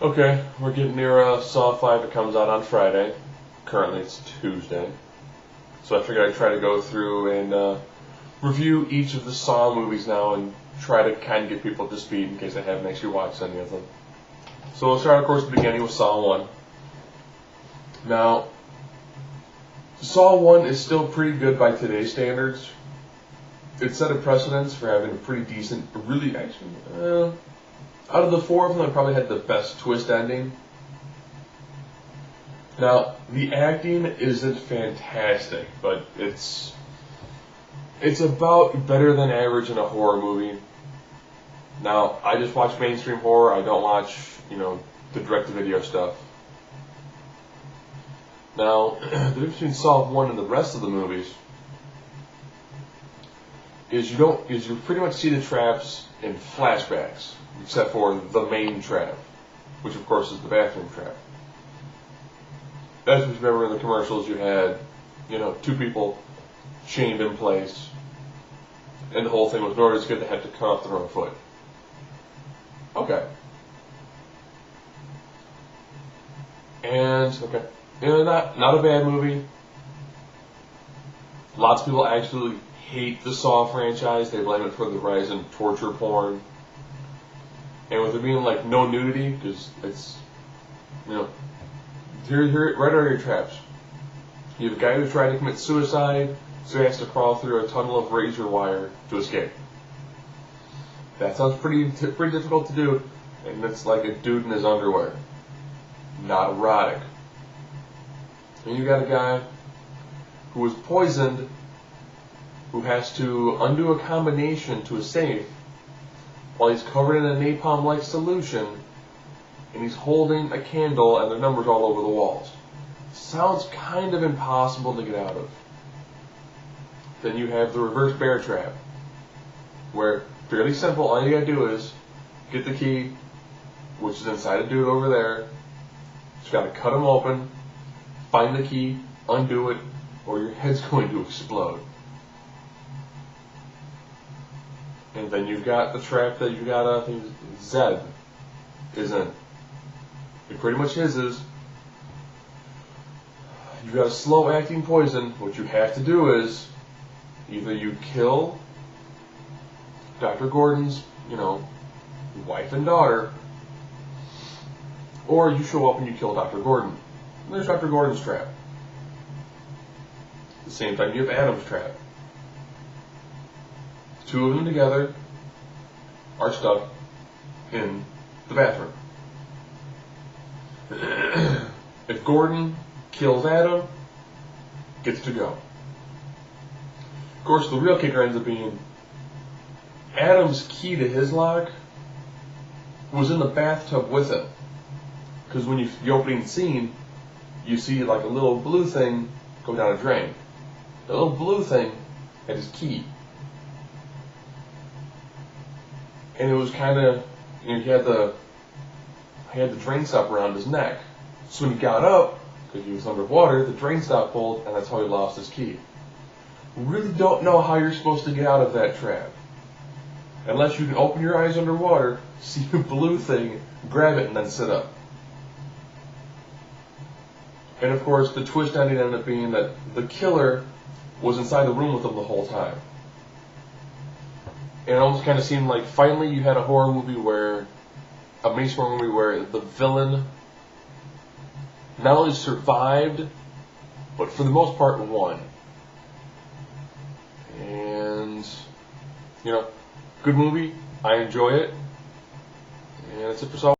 Okay, we're getting near Saw 5. It comes out on Friday. Currently it's Tuesday. So I figured I'd try to go through and review each of the Saw movies now and try to kind of get people up to speed in case I haven't actually watched any of them. So we'll start, of course, at the beginning with Saw 1. Now, Saw 1 is still pretty good by today's standards. It set a precedence for having a pretty decent, really, actually, out of the four of them, I probably had the best twist ending. Now, the acting isn't fantastic, but it's about better than average in a horror movie. Now, I just watch mainstream horror. I don't watch, the direct-to-video stuff. Now, the difference between Saw 1 and the rest of the movies is you pretty much see the traps in flashbacks, except for the main trap, which of course is the bathroom trap. As you remember in the commercials, you had, two people chained in place, and the whole thing was in order to get the head to cut off their own foot. Okay. And, not a bad movie. Lots of people actually hate the Saw franchise. They blame it for the rise in torture porn. And with there being, no nudity, because it's, here, right are your traps. You have a guy who's trying to commit suicide, so he has to crawl through a tunnel of razor wire to escape. That sounds pretty difficult to do, and it's like a dude in his underwear. Not erotic. And you got a guy who was poisoned, who has to undo a combination to a safe while he's covered in a napalm-like solution, and he's holding a candle and there are numbers all over the walls. Sounds kind of impossible to get out of. Then you have the reverse bear trap, where, fairly simple, all you gotta do is get the key, which is inside a dude over there. Just gotta cut him open, find the key, undo it, or your head's going to explode. And then you've got the trap that you got, I think Zed is in. It pretty much is. You've got a slow acting poison. What you have to do is either you kill Dr. Gordon's, wife and daughter, or you show up and you kill Dr. Gordon. And there's Dr. Gordon's trap. At the same time, you have Adam's trap. Two of them together are stuck in the bathroom. If Gordon kills Adam, gets to go. Of course, the real kicker ends up being Adam's key to his lock was in the bathtub with him. Because when the opening scene, you see a little blue thing go down a drain. The little blue thing had his key. And it was kind of, he had the drain stop around his neck. So when he got up, because he was underwater, the drain stop pulled, and that's how he lost his key. Really don't know how you're supposed to get out of that trap. Unless you can open your eyes underwater, see the blue thing, grab it, and then sit up. And of course, the twist ending ended up being that the killer was inside the room with them the whole time. And it almost kind of seemed like finally you had a horror movie where, a mainstream horror movie where the villain not only survived, but for the most part won. And, good movie. I enjoy it. And that's it for Saw.